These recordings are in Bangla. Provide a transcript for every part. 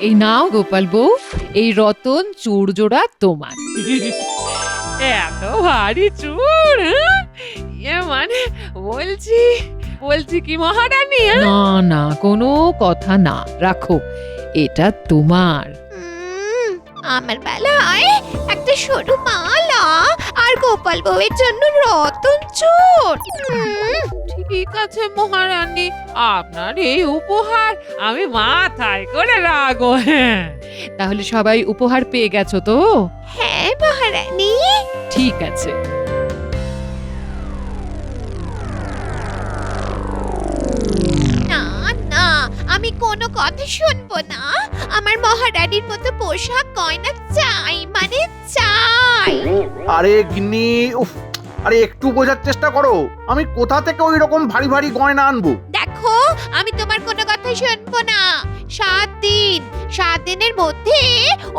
এই নাও গোপাল বউ, এই রতন চূড় জোড়া তোমার। এত ভারী চুর, হ্যাঁ? মানে বলছি বলছি কি মহারানী, হ্যাঁ? না না, কোনো কথা না, রাখো, এটা তোমার। আমার বেলায় একটা সরু মালা আর গোপাল বউয়ের জন্য রতন চোর। ঠিক আছে মহারানী, আপনার এই উপহার আমি মাথায় করে রাখবো। হ্যাঁ, তাহলে সবাই উপহার পেয়ে গেছো তো? হ্যাঁ মহারানী। ঠিক আছে। না না, আমি কোনো কথা শুনবো না। আমার মহারানীর মতো পোশাক গয়না চাই, মানে চাই। আরে গিন্নি, উফ, আরে একটু বোঝার চেষ্টা করো, আমি কোথা থেকে ওই রকম ভারী ভারী গয়না আনবো? দেখো, আমি তোমার কোনো কথা শুনবো না। 7 দিনের মধ্যে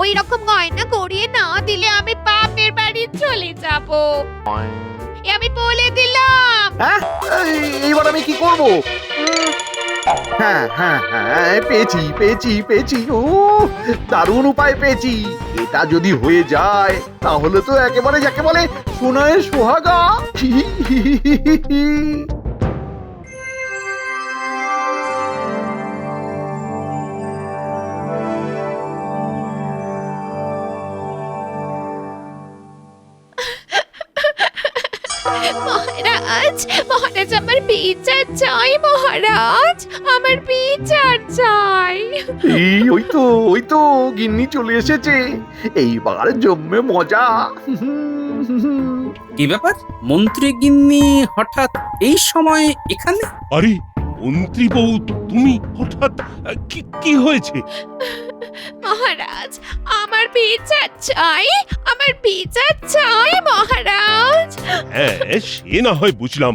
ওই রকম গয়না গড়িয়ে না দিলে আমি বাপের বাড়ি চলে যাব। আমি বলে দিলাম। হ্যাঁ, এইবার আমি কি করব? হ্যাঁ হ্যাঁ হ্যাঁ, পেয়েছি পেয়েছি পেয়েছি, ও দারুণ উপায় পেয়েছি। এটা যদি হয়ে যায় তাহলে তো একেবারে যাকে বলে সোনায় সোহাগা। মহারাজ, মহারাজ আমার বিচার চাই। মহারাজ, আমার বিচার চাই। এই ওই তো গিন্নি চলে এসেছে, এইবার জমবে মজা। কি ব্যাপার, মন্ত্রী গিন্নি হঠাৎ এই সময় এখানে? আরে মন্ত্রী বউ, তুমি হঠাৎ কি কি হয়েছে? মহারাজ, আমার বিচার চাই, আমার বিচার চাই মহারাজ। হ্যাঁ, সে না হয় বুঝলাম,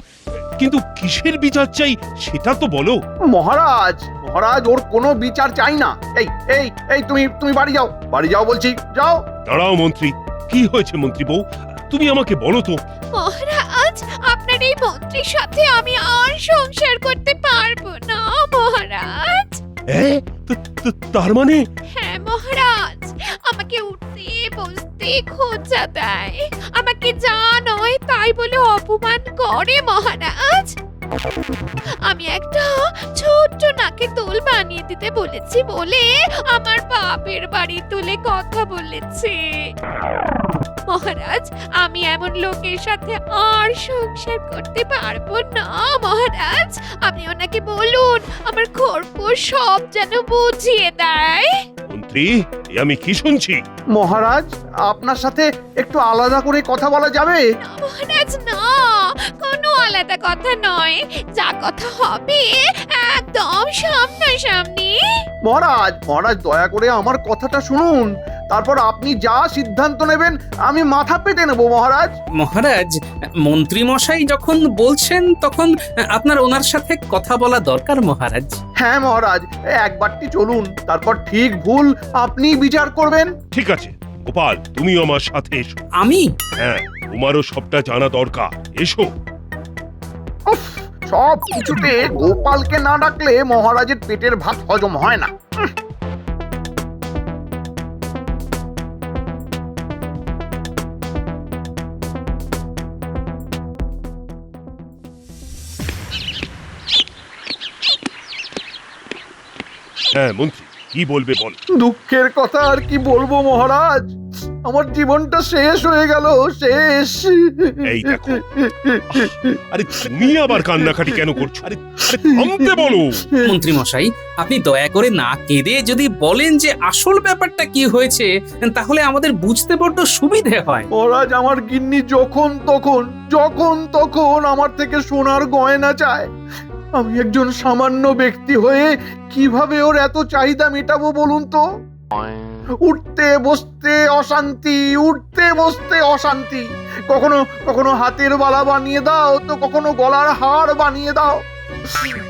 কিন্তু কিসের বিচার চাই সেটা তো বলো। মহারাজ মহারাজ, ওর কোনো বিচার চাই না। এই এই এই, তুমি বাড়ি যাও, বাড়ি যাও বলছি, যাও। দাঁড়াও মন্ত্রী, কি হয়েছে মন্ত্রী বউ, তুমি আমাকে বলো তো। মহারাজ, আপনার এই মন্ত্রীর সাথে আমি আর সংসার করতে পারবো না মহারাজ। তার মানে? হ্যাঁ মহারাজ, আমাকে উঠতে বসতে খোঁচা দেয়, আমাকে যা নয় তাই বলে অপমান করে মহারাজ। আমি একটা ছোট্ট নাকে তোল বানিয়ে দিতে বলেছি বলে আমার বাপের বাড়ি তুলে কথা বলেছে। মহারাজ, আমি এমন লোকের সাথে আর সংসার করতে পারবো না মহারাজ। আপনি ওনাকে বলুন আমার খোরপোশ সব যেন বুঝিয়ে দেয়। মন্ত্রী, এ আমি কি শুনছি? মহারাজ, আপনার সাথে একটু আলাদা করে কথা বলা যাবে? না মহারাজ, না, কোনো আলাদা কথা নয়, যা কথা হবে একদম সামনাসামনি। মহারাজ মহারাজ, দয়া করে আমার কথাটা শুনুন, তারপর আপনি যা সিদ্ধান্ত নেবেন আমি মাথা পেতে নেব মহারাজ। মহারাজ, মন্ত্রী মশাই যখন বলছেন তখন আপনার ওনার সাথে কথা বলা দরকার মহারাজ। হ্যাঁ মহারাজ, একবারটি চলুন, তারপর ঠিক ভুল আপনি বিচার করবেন। ঠিক আছে গোপাল, তুমিও আমার সাথে এসো। আমি? হ্যাঁ, তোমারও সবটা জানা দরকার, এসো। উফ, সব কিছুতে গোপালকে না ডাকলে মহারাজের পেটের ভাত হজম হয় না। হ্যাঁ মন্ত্রী, কি বলবে বল। দুঃখের কথা আর কি বলবো মহারাজ, আমার জীবনটা শেষ হয়ে গেল, শেষ। এই দেখো, আরে তুমি আবার কান্নাকাটি কেন করছো? আরে থামতে বলো। মন্ত্রী মশাই, আপনি দয়া করে না কেঁদে যদি বলেন যে আসল ব্যাপারটা কি হয়েছে, তাহলে আমাদের বুঝতে বড্ড সুবিধে হয়। মহারাজ, আমার গিন্নি যখন তখন আমার থেকে সোনার গয়না চায়। আমি একজন সামান্য ব্যক্তি হয়ে কিভাবে ওর এত চাহিদা মেটাবো বলুন তো? উঠতে বসতে অশান্তি, উঠতে বসতে অশান্তি। কখনো কখনো হাতের বালা বানিয়ে দাও, তো কখনো গলার হার বানিয়ে দাও।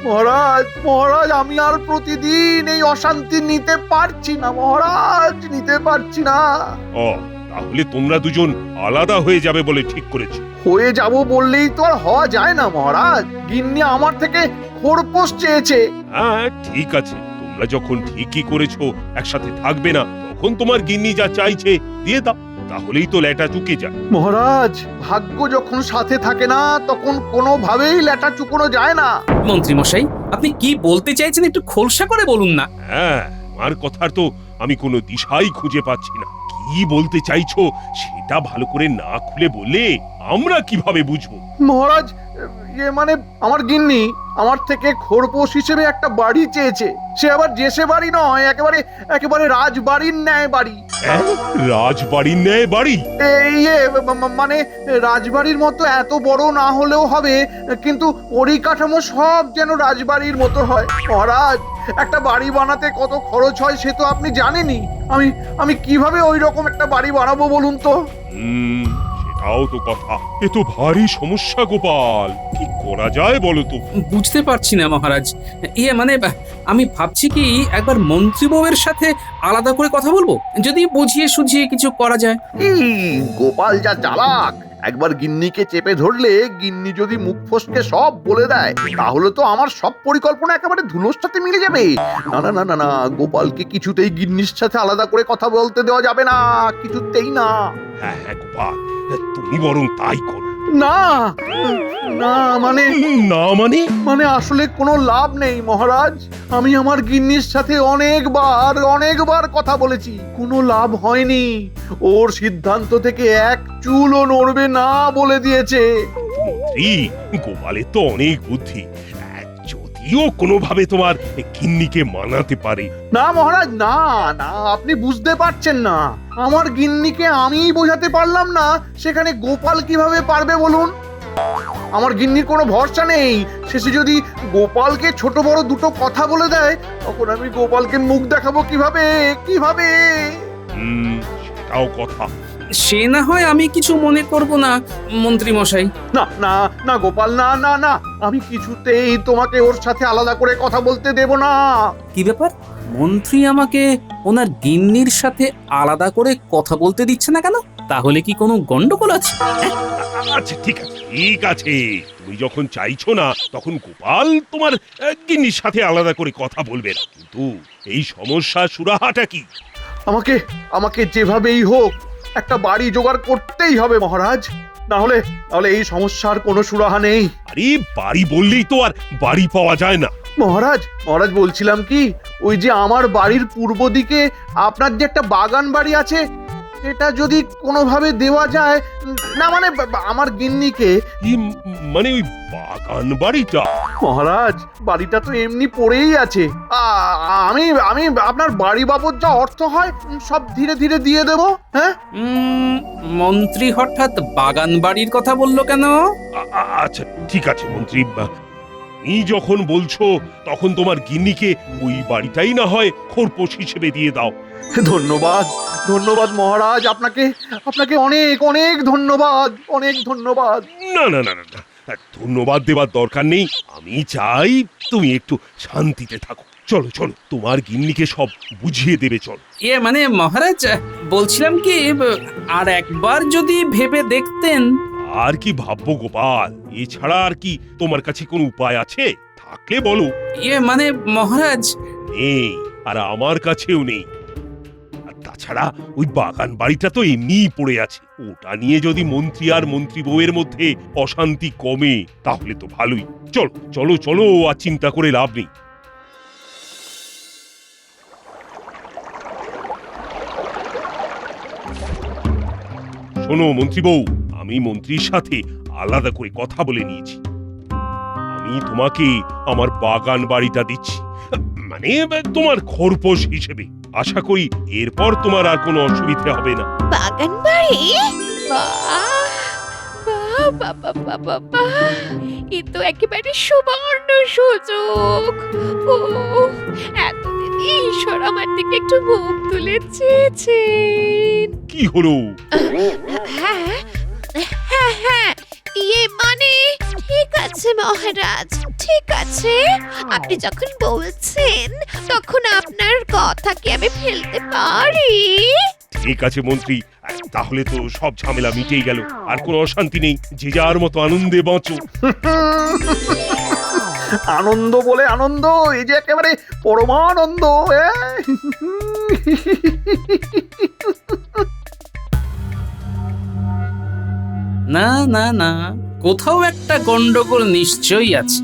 মহারাজ, আমি আর প্রতিদিন এই অশান্তি নিতে পারছি না মহারাজ, নিতে পারছি না। ও, তাহলে তোমরা দুজন আলাদা হয়ে যাবে বলে ঠিক করেছো? হয়ে যাব বললেই তো আর হওয়া যায় না মহারাজ, গিন্নি আমার থেকে খোরপোশ চেয়েছে। হ্যাঁ ঠিক আছে, তোমরা যখন ঠিকই করেছো একসাথে থাকবে না, তখন তোমার গিন্নি যা চাইছে দিয়ে দাও, তাহলেই তো ল্যাটা চুকে যায়। মহারাজ, ভাগ্য যখন সাথে থাকে না তখন কোনোভাবেই ল্যাটা চুকোনো যায় না। মন্ত্রী মশাই, আপনি কি বলতে চাইছেন একটু খোলসা করে বলুন না। হ্যাঁ, আমার কথার তো আমি কোনো দিশাই খুঁজে পাচ্ছি না। কি বলতে চাইছো সেটা ভালো করে না খুলে বললে আমরা কিভাবে বুঝবো? মহারাজ, মানে আমার গিন্নি আমার থেকে খোরপোশ হিসেবে একটা বাড়ি চেয়েছে। সে আবার যেসে বাড়ি নয়, একেবারে একেবারে রাজবাড়ির ন্যায় বাড়ি। হ্যাঁ, রাজবাড়ির ন্যায় বাড়ি? মানে রাজবাড়ির মতো এত বড় না হলেও হবে, কিন্তু পরিকাঠামো সব যেন রাজবাড়ির মতো হয়। মহারাজ, একটা বাড়ি বানাতে কত খরচ হয় সে তো আপনি জানেনই। আমি কিভাবে ওই রকম একটা বাড়ি বানাবো বলুন তো? সেটাও তো কথা। এ তো ভারী সমস্যা গোপাল, কি করা যায় বলো তো? বুঝতে পারছি না মহারাজ। মানে আমি ভাবছি কি একবার মন্ত্রী বউয়ের সাথে আলাদা করে কথা বলবো, যদি বুঝিয়ে সুঝিয়ে কিছু করা যায়। গোপাল যা চালাক! একবার গিন্নিকে চেপে ধরলে গিন্নি যদি মুখ ফসকে সব বলে দেয়, তাহলে তো আমার সব পরিকল্পনা একেবারে ধুলোর সাথে মিলে যাবে। না না না না না, গোপালকে কিছুতেই গিন্নির সাথে আলাদা করে কথা বলতে দেওয়া যাবে না, কিছুতেই না। হ্যাঁ হ্যাঁ গোপাল, তুমি বরং তাই করো। না না, মানে না মানে? মানে আসলে কোনো লাভ নেই মহারাজ। আমি আমার গিন্নির সাথে অনেকবার কথা বলেছি, কোনো লাভ হয়নি। ওর সিদ্ধান্ত থেকে এক চুলও নড়বে না বলে দিয়েছে। মন্ত্রী, গোপালের তো অনেক বুদ্ধি, যদিও কোনোভাবে তোমার গিন্নিকে মানাতে পারে। না মহারাজ, না না, আপনি বুঝতে পারছেন না। আমার গিন্নিকে আমিই বোঝাতে পারলাম না, সেখানে গোপাল কিভাবে পারবে বলুন? আমার গিন্নির কোনো ভরসা নেই। শেষে যদি গোপালকে ছোট বড় দুটো কথা বলে দেয়, তখন আমি গোপালকে মুখ দেখাবো কিভাবে? সেটাও কথা। সে না হয় আমি কিছু মনে করব না মন্ত্রী মশাই। না না না গোপাল, না না না, আমি কিছুতেই তোমাকে ওর সাথে আলাদা করে কথা বলতে দেব না। কি ব্যাপার, মন্ত্রী আমাকে ওনার গিন্নির সাথে আলাদা করে কথা বলতে দিচ্ছে না কেন? তাহলে কি কোনো গন্ডগোল আছে? আচ্ছা ঠিক আছে, ঠিক আছে, তুমি যখন চাইছো না তখন গোপাল তোমার গিন্নির সাথে আলাদা করে কথা বলবে না, কিন্তু এই সমস্যার সুরাহাটা কি? আমাকে যেভাবেই হোক একটা বাড়ি জোগাড় করতেই হবে মহারাজ, না হলে এই সমস্যার কোনো সুরাহা নেই। আরে বাড়ি বললেই তো আর বাড়ি পাওয়া যায় না। মহারাজ বলছিলাম কি, ওই যে আমার বাড়ির পূর্ব দিকে আপনার যে একটা বাগান বাড়ি আছে, এটা যদি কোনোভাবে দেওয়া যায়, না মানে আমার গিন্নিকে। কি মানে ওই বাগান বাড়িটা? মহারাজ, বাড়িটা তো এমনি পড়েই আছে। আমি আপনার বাড়ি বাবদ যা অর্থ হয় সব ধীরে ধীরে দিয়ে দেব। হ্যাঁ, মন্ত্রী হঠাৎ বাগান বাড়ির কথা বললো কেন? আচ্ছা ঠিক আছে মন্ত্রী, তুমি যখন বলছো তখন তোমার গিন্নিকে ওই বাড়িটাই না হয় খোরপোশ হিসেবে দিয়ে দাও। ধন্যবাদ মহারাজ, আপনাকে অনেক ধন্যবাদ, না না না না না, ধন্যবাদ দেবার দরকার নেই। আমি চাই তুমি একটু শান্তিতে থাকো। চলো চলো, তোমার গিন্নিকে সব বুঝিয়ে দেবে। চলো। মানে মহারাজ, বলছিলাম কি আর একবার যদি ভেবে দেখতেন। আর কি ভাববো গোপাল, এছাড়া আর কি তোমার কাছে কোনো উপায় আছে? থাকলে বলো। মানে মহারাজ, নেই, আর আমার কাছেও নেই। আর তাছাড়া ওই বাগান বাড়িটা তো এমনিই পড়ে আছে, ওটা নিয়ে যদি মন্ত্রী আর মন্ত্রী বউয়ের মধ্যে অশান্তি কমে তাহলে তো ভালোই। চলো চলো চলো, আর চিন্তা করে লাভ নেই। শোনো মন্ত্রী বউ, আমি মন্ত্রীর সাথে আলাদা করে কথা বলে নিয়েছি। আমি তোমাকে আমার বাগান বাড়িটা দিচ্ছি, মানে তোমার খোরপোশ হিসেবে। আশা করি এরপর তোমার আর কোনো অসুবিধা হবে না। বাগান বাড়ি? এ তো একেবারে সুবর্ণ সুযোগ। ও, এতদিনে ঈশ্বর আমার দিকে একটু মুখ তুলে চেয়েছেন। কি হলো? হ্যাঁ, মানে ঠিক আছে মহারাজ, ঠিক আছে। আপনি যখন বলছেন তখন আপনার কথা কি আমি ফেলতে পারি? ঠিক আছে মন্ত্রী, তাহলে তো সব ঝামেলা মিটেই গেল, আর কোনো অশান্তি নেই। যে যার মতো আনন্দে বাঁচো। আনন্দ বলে আনন্দ, এই যে একেবারে পরমানন্দ। না না না, কোথাও একটা গন্ডগোল নিশ্চয়ই আছে।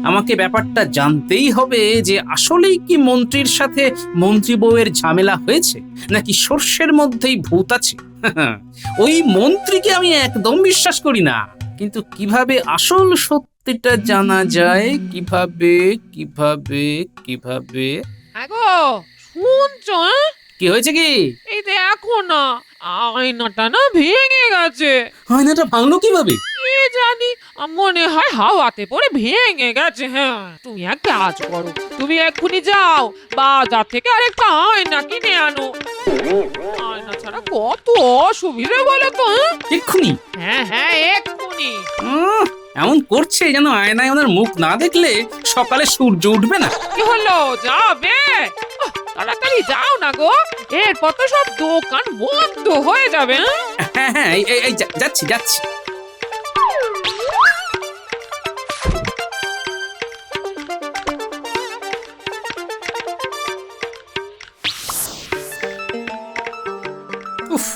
আমাকে ব্যাপারটা জানতেই হবে যে আসলেই কি মন্ত্রীর সাথে মন্ত্রী বউয়ের ঝামেলা হয়েছে, নাকি সর্ষের মধ্যেই ভূত আছে। ওই মন্ত্রীকে আমি একদম বিশ্বাস করি না, কিন্তু কিভাবে আসল সত্যিটা জানা যায়, কিভাবে কিভাবে কিভাবে আগো শুনছো? কি হয়েছে কি? এই দেখো না, আয়নাটা না ভেঙে গেছে। আয়নাটা ভাঙলো কিভাবে? কি জানি, মনে হয় হাওয়াতে পড়ে ভেঙে গেছে। হ্যাঁ, তুমি এক কাজ করো, তুমি এক্ষুনি যাও বাজার থেকে আরেকটা আয়না কিনে আনো। আয়না ছাড়া কত অসুবিধা বলো তো। এক্ষুনি? হ্যাঁ হ্যাঁ, এক্ষুনি। এমন করছে যেন আয়নায় ওনার মুখ না দেখলে সকালে সূর্য উঠবে না। কি হলো, যাবে? তাড়াতাড়ি যাও না গো, এরপর তো সব দোকান বন্ধ হয়ে যাবে। হ্যাঁ হ্যাঁ, এই যাচ্ছি যাচ্ছি। উফ,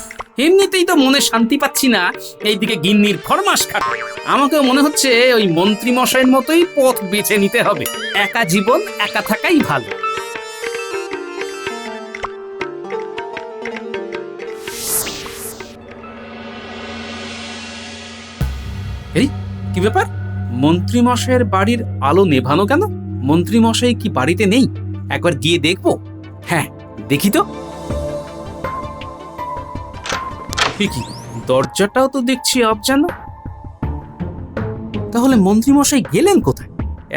এমনিতেই তো মনে শান্তি পাচ্ছি না, এইদিকে গিন্নির ফরমাস খাটে। আমাকেও মনে হচ্ছে ওই মন্ত্রী মশাইয়ের মতোই পথ বেছে নিতে হবে। একা জীবন একা থাকাই ভালো। এই কি ব্যাপার, মন্ত্রী মশাইয়ের বাড়ির আলো নেভানো কেন? মন্ত্রী মশাই কি বাড়িতে নেই? একবার গিয়ে দেখবো। হ্যাঁ, দেখি তো। কি, দরজাটাও তো দেখছি অবজানো। তাহলে মন্ত্রী মশাই গেলেন কোথায়?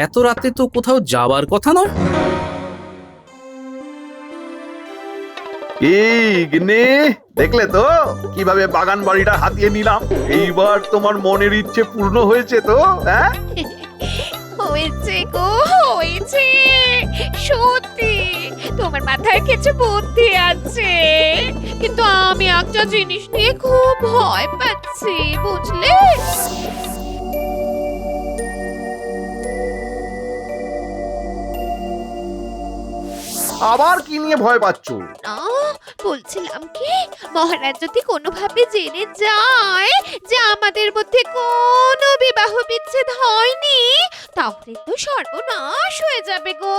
এত রাতে তো কোথাও যাবার কথা নয়। গিন্নি, দেখলে তো কিভাবে বাগান বাড়িটা হাতিয়ে নিলাম? এইবার তোমার মনের ইচ্ছে পূর্ণ হয়েছে তো? হ্যাঁ, হয়েছে গো, হয়েছে। সত্যি তোমার মাথায় কিছু বুদ্ধি আছে, কিন্তু আমি একটা জিনিস নিয়ে খুব ভয় পাচ্ছি, বুঝলে? আবার কি নিয়ে ভয় পাচ্ছ? না, বলছিলাম কি, মহারাজ যদি কোনোভাবে জেনে যায় যে আমাদের মধ্যে কোনো বিবাহ বিচ্ছেদ হয়নি, তাহলে তো সর্বনাশ হয়ে যাবে গো।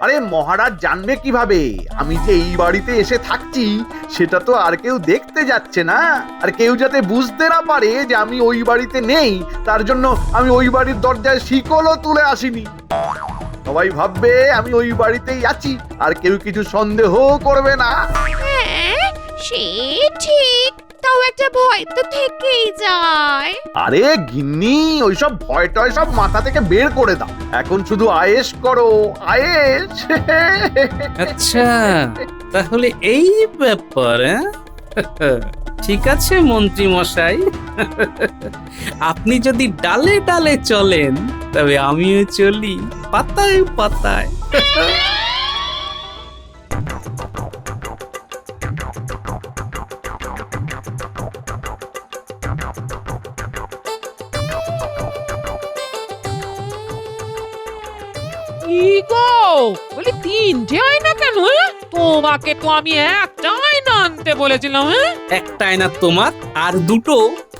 আরে মহারাজ জানবে কিভাবে? আমি যে এই বাড়িতে এসে থাকছি সেটা তো আর কেউ দেখতে যাচ্ছে না। আর কেউ যাতে বুঝতে না পারে যে আমি ওই বাড়িতে নেই, তার জন্য আমি ওই বাড়ির দরজায় শিকলও তুলে আসিনি। সবাই ভাববে আমি ওই বাড়িতেই আছি, আর কেউ কিছু সন্দেহ করবে না। হ্যাঁ, সে ঠিক, তাও একটা ভয় তো থেকেই যায়। আরে গিন্নি, ওইসব ভয় টয় সব মাথা থেকে বের করে দাও। এখন শুধু আয়েশ করো, আয়েশ। আচ্ছা, তাহলে এই ব্যাপার। ঠিক আছে মন্ত্রী মশাই, আপনি যদি ডালে ডালে চলেন তবে আমিও চলি পাতায় পাতায়। কি গো, বলি তিনটে আয়না কেন? তোমাকে তো আমি একটা আয়না আনতে বলেছিলাম। একটা আয়না তোমার, আর দুটো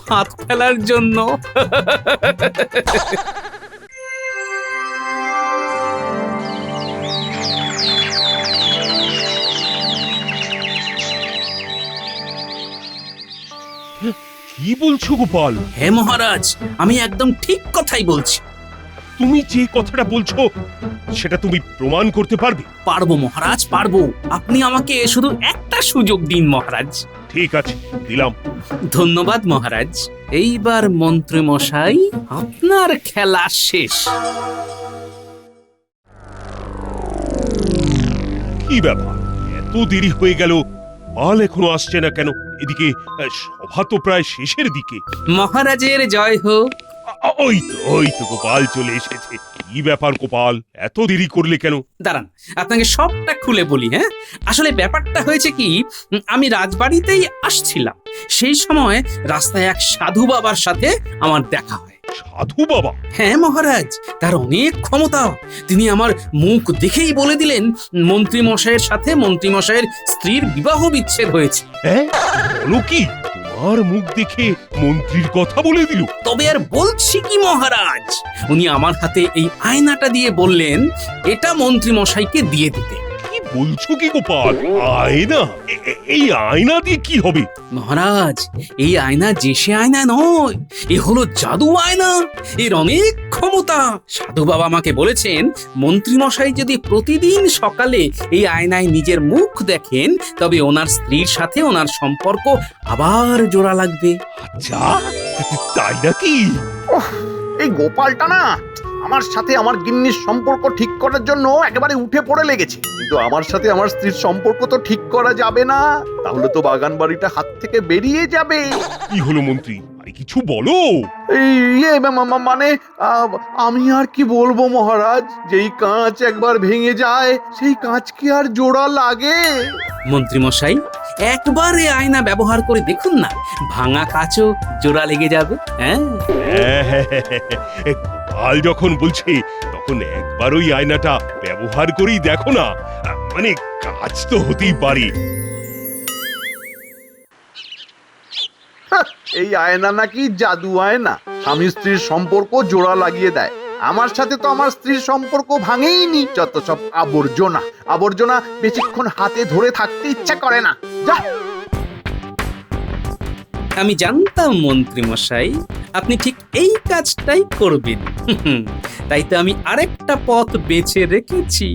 হাত ফেলার জন্য। কি বলছো গোপাল? হে মহারাজ, আমি একদম ঠিক কথাই বলছি। তুমি যে কথাটা বলছো সেটা তুমি প্রমাণ করতে পারবে? পারবো মহারাজ, পারবো। আপনি আমাকে শুধু একটা সুযোগ দিন মহারাজ। ঠিক আছে, দিলাম। ধন্যবাদ মহারাজ। এইবার মন্ত্রী মশাই, আপনার খেলা শেষ। কি ব্যাপার, এত দেরি হয়ে গেল, গোপাল এখনো আসছে না কেন? এদিকে সভা তো প্রায় শেষের দিকে। মহারাজের জয় হোক। ওই তো গোপাল চলে এসেছে। কি ব্যাপার গোপাল, এত দেরি করলে কেন? দাঁড়ান, আপনাকে সবটা খুলে বলি। হ্যাঁ, আসলে ব্যাপারটা হয়েছে কি, আমি রাজবাড়িতেই আসছিলাম। সেই সময় রাস্তায় এক সাধু বাবার সাথে আমার দেখা হয়। সাধু বাবা? হ্যাঁ মহারাজ, তার অনেক ক্ষমতা। তিনি আমার মুখ দেখেই বলে দিলেন মন্ত্রী মশাইয়ের সাথে মন্ত্রী মশাইয়ের স্ত্রীর বিবাহ বিচ্ছেদ হয়েছে। হ্যাঁ, বলো কি? তোমার মুখ দেখে মন্ত্রীর কথা বলে দিল? তবে আর বলছি কি মহারাজ, উনি আমার হাতে এই আয়নাটা দিয়ে বললেন এটা মন্ত্রী মশাইকে দিয়ে দিতে। কি বলছো কি গোপাল? আয়না? এই আয়না দিয়ে কি হবে? মহারাজ, এই আয়না যে সে আয়না নয়, এ হলো জাদু আয়না। এর অনেক ক্ষমতা। সাধু বাবা আমাকে বলেছেন মন্ত্রী মশাই যদি প্রতিদিন সকালে এই আয়নায় নিজের মুখ দেখেন তবে ওনার স্ত্রীর সাথে ওনার সম্পর্ক আবার জোড়া লাগবে। আচ্ছা, তাই নাকি? এই গোপালটা না আমার সাথে আমার গিন্নির সম্পর্ক ঠিক করার জন্য একেবারে উঠে পড়ে লেগেছে। কিন্তু আমার সাথে আমার স্ত্রীর সম্পর্ক তো ঠিক করা যাবে না, তাহলে তো বাগান বাড়িটা হাত থেকে বেরিয়ে যাবে। কি হলো মন্ত্রী? আরে কিছু বলো। এই মানে আমি আর কি বলবো মহারাজ, যেই কাঁচ একবার ভেঙে যায় সেই কাঁচ কি আর জোড়া লাগে? মন্ত্রী মশাই, একবার এই আয়না ব্যবহার করে দেখুন না, ভাঙা কাচও জোড়া লেগে যাবে। হ্যাঁ, কাল যখন বলছে তখন একবার ওই আয়নাটা ব্যবহার করেই দেখো না, মানে কাজ তো হতেই পারে। এই আয়না নাকি জাদু আয়না, স্বামী স্ত্রীর সম্পর্ক জোড়া লাগিয়ে দেয়। আমার সাথে তো আমার স্ত্রীর সম্পর্ক ভাঙেইনি। যত সব আবর্জনা আবর্জনা, বেশিক্ষণ হাতে ধরে থাকতে ইচ্ছা করে না। যা, আমি জানতাম মন্ত্রী মশাই আপনি ঠিক এই কাজটাই করবেন। তাই তো আমি আরেকটা পথ বেছে রেখেছি।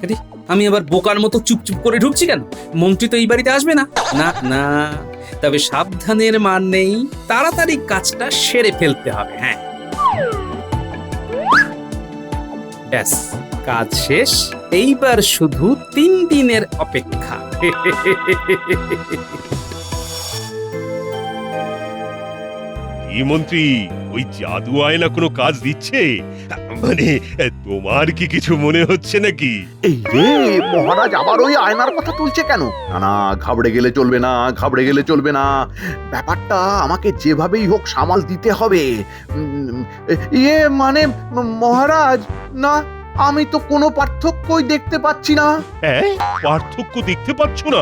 আরে, আমি আবার বোকার মতো চুপচুপ করে ঢুকছি কেন? মন্ত্রী তো এই বাড়িতে আসবে না। না না, তবে সাবধানের মান নেই, তাড়াতাড়ি কাজটা সেরে ফেলতে হবে। হ্যাঁ, ব্যাস, কাজ শেষ। এইবার শুধু 3 দিনের অপেক্ষা। কি মন্ত্রী, ওই জাদু আয়না কোনো কাজ দিচ্ছে? মানে তোমার কি কিছু মনে হচ্ছে নাকি? এই রে, মহারাজ আবার ওই আয়নার কথা তুলছে কেন? না না, ঘাবড়ে গেলে চলবে না, ঘাবড়ে গেলে চলবে না। ব্যাপারটা আমাকে যেভাবেই হোক সামাল দিতে হবে। মানে মহারাজ, না, আমি তো কোনো পার্থক্যই দেখতে পাচ্ছি না। হ্যাঁ, পার্থক্য দেখতে পাচ্ছ না?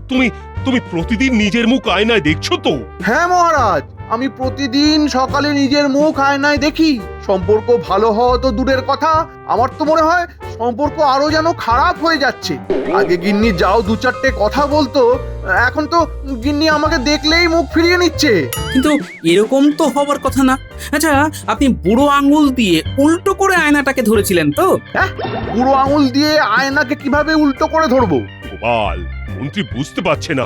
তুমি তুমি প্রতিদিন নিজের মুখ আয়নায় দেখছো তো? হ্যাঁ মহারাজ, আমি প্রতিদিন সকালে নিজের মুখ আয়নায় দেখি। সম্পর্ক ভালো হওয়া তো দূরের কথা, আমার তো মনে হয় সম্পর্ক আরো যেন খারাপ হয়ে যাচ্ছে। আগে গিন্নি যাও 2-4টে কথা বলতো, এখন তো গিন্নি আমাকে দেখলেই মুখ ফিরিয়ে নিচ্ছে। কিন্তু এরকম তো হবার কথা না। আচ্ছা, আপনি বুড়ো আঙ্গুল দিয়ে উল্টো করে আয়নাটাকে ধরেছিলেন তো? হ্যাঁ, বুড়ো আঙুল দিয়ে আয়নাকে কিভাবে উল্টো করে ধরবো? গোপাল, মন্ত্রী বুঝতে পারছে না।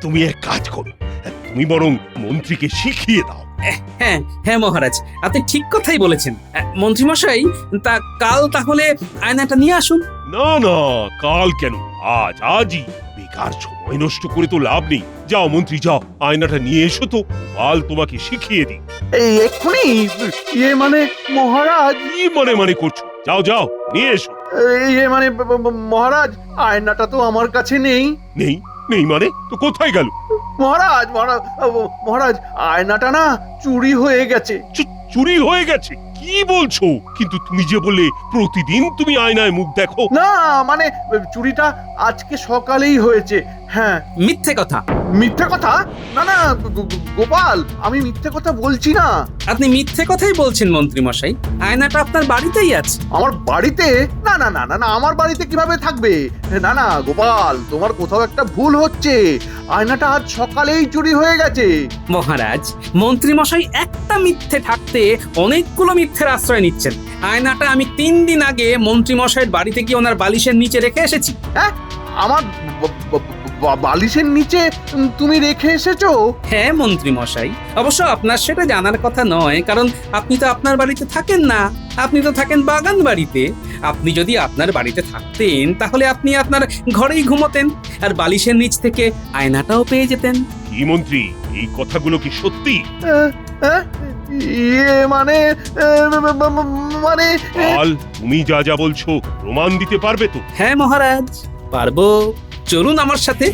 তুমি এক কাজ করো, তুমি বরং মন্ত্রীকে শিখিয়ে দাও। হ্যাঁ হ্যাঁ মহারাজ, আপনি ঠিক কথাই বলেছেন। মন্ত্রী মশাই, তা কাল তাহলে আয়নাটা নিয়ে আসুন। না না, কাল কেন, আজই। বেকার সময় নষ্ট করে তো লাভ নেই। যাও মন্ত্রী, যাও, আয়নাটা নিয়ে এসো তো, গোপাল তোমাকে শিখিয়ে দিই। এই এক্ষুনি? মানে মহারাজ, কি মানে করছো? যাও যাও, নিয়ে এসো। মানে মহারাজ, আয়নাটা তো আমার কাছে নেই। নেই? নেই মানে তো কোথায় গেল? মহারাজ মহারাজ মহারাজ, আয়নাটা না চুরি হয়ে গেছে। চুরি হয়ে গেছে? কি বলছো? কিন্তু তুমি যে বললে প্রতিদিন তুমি আয়নায় মুখ দেখো। না, মানে চুরিটা আজকে সকালেই হয়েছে। হ্যাঁ। মিথ্যে কথা। মিথ্যে কথা? না না গোপাল, আমি মিথ্যে কথা বলছি না। আপনি মিথ্যে কথাই বলছেন মন্ত্রী মশাই। আয়নাটা আপনার বাড়িতেই আছে। আমার বাড়িতে? না না না না না, আমার বাড়িতে কিভাবে থাকবে? না না গোপাল, তোমার কোথাও একটা ভুল হচ্ছে। আয়নাটা আজ সকালেই চুরি হয়ে গেছে। মহারাজ, মন্ত্রী মশাই একটা মিথ্যে থাকতে অনেকগুলো মিথ্যের আশ্রয় নিচ্ছেন। আয়নাটা আমি 3 দিন আগে মন্ত্রী মশাইয়ের বাড়িতে গিয়ে ওনার বালিশের নিচে রেখে এসেছি। হ্যাঁ, আমার বালিশের নিচে তুমি রেখে এসেছো? হ্যাঁ মন্ত্রী মশাই, অবশ্য আপনার সেটা জানার কথা নয়, কারণ আপনি তো আপনার বাড়িতে থাকেন না, আপনি তো থাকেন বাগান বাড়িতে। আপনি যদি আপনার বাড়িতে থাকতেন তাহলে আপনি আপনার ঘরেই ঘুমোতেন আর বালিশের নিচ থেকে আয়নাটাও পেয়ে যেতেন। কি মন্ত্রী, এই কথাগুলো কি সত্যি? আহ, আহ, ইয়ে মানে মানে কাল তুমি যা যা বলছো প্রমাণ দিতে পারবে তো? হ্যাঁ মহারাজ, পারবো। চলুন আমার সাথে।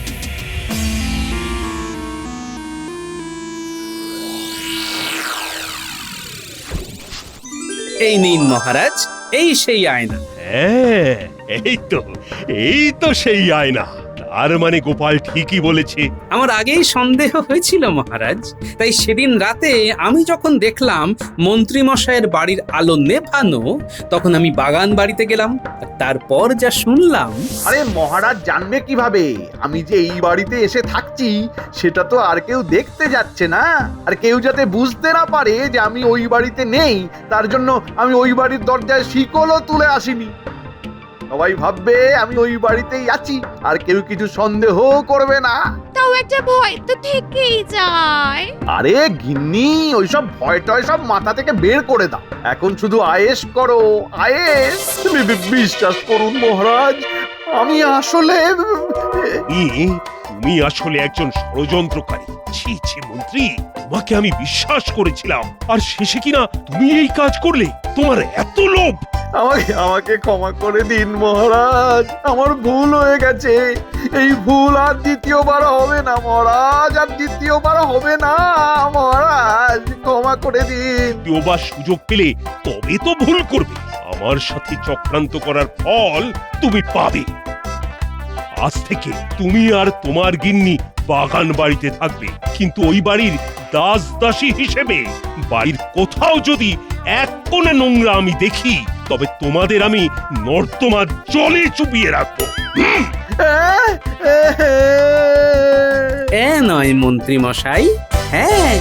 এই নিন মহারাজ, এই সেই আয়না। হ্যাঁ, এই তো সেই আয়না। তার মানে গোপাল ঠিকই বলেছে। আমার আগেই সন্দেহ হয়েছিল মহারাজ, তাই সেদিন রাতে আমি যখন দেখলাম মন্ত্রী মশাইয়ের বাড়ির আলো নেভানো, তখন আমি বাগান বাড়িতে গেলাম। আর তারপর যা শুনলাম। আরে মহারাজ জানবে কিভাবে আমি যে এই বাড়িতে এসে থাকছি? সেটা তো আর কেউ দেখতে যাচ্ছে না। আর কেউ যাতে বুঝতে না পারে যে আমি ওই বাড়িতে নেই, তার জন্য আমি ওই বাড়ির দরজায় শিকলও তুলে আসিনি। সবাই ভাববে আমি ওই বাড়িতেই আছি, আর কেউ কিছু সন্দেহ করবে না। তাও একটা ভয় তো থেকেই যায়। আরে গিন্নি, ওইসব ভয় টয় সব মাথা থেকে বের করে দাও। এখন শুধু আয়েশ করো, আয়েশ। বিশ্বাস করুন মহারাজ, আমি আসলে তুমি আসলে একজন ষড়যন্ত্রকারী। ছি ছি মন্ত্রী, তোমাকে আমি বিশ্বাস করেছিলাম, আর শেষে কিনা তুমি এই কাজ করলে। তোমার এত লোভ! আমাকে ক্ষমা করে দিন মহারাজ, আমার ভুল হয়ে গেছে। এই ভুল আর দ্বিতীয়বার হবে না মহারাজ, আর দ্বিতীয়বার হবে না মহারাজ, ক্ষমা করে দিন। দ্বিতীয়বার সুযোগ পেলে তবে তো ভুল করবে। আমার সাথে চক্রান্ত করার ফল তুমি পাবে। আজ থেকে তুমি আর তোমার গিন্নি বাগান বাড়িতে থাকবে, কিন্তু ওই বাড়ির দাস দাসী হিসেবে। বাড়ির কোথাও যদি এক কোণে নোংরা আমি দেখি, তবে তোমাদের আমি নর্দমার জলে চুবিয়ে রাখবো। এ নয় মন্ত্রী মশাই, হ্যাঁ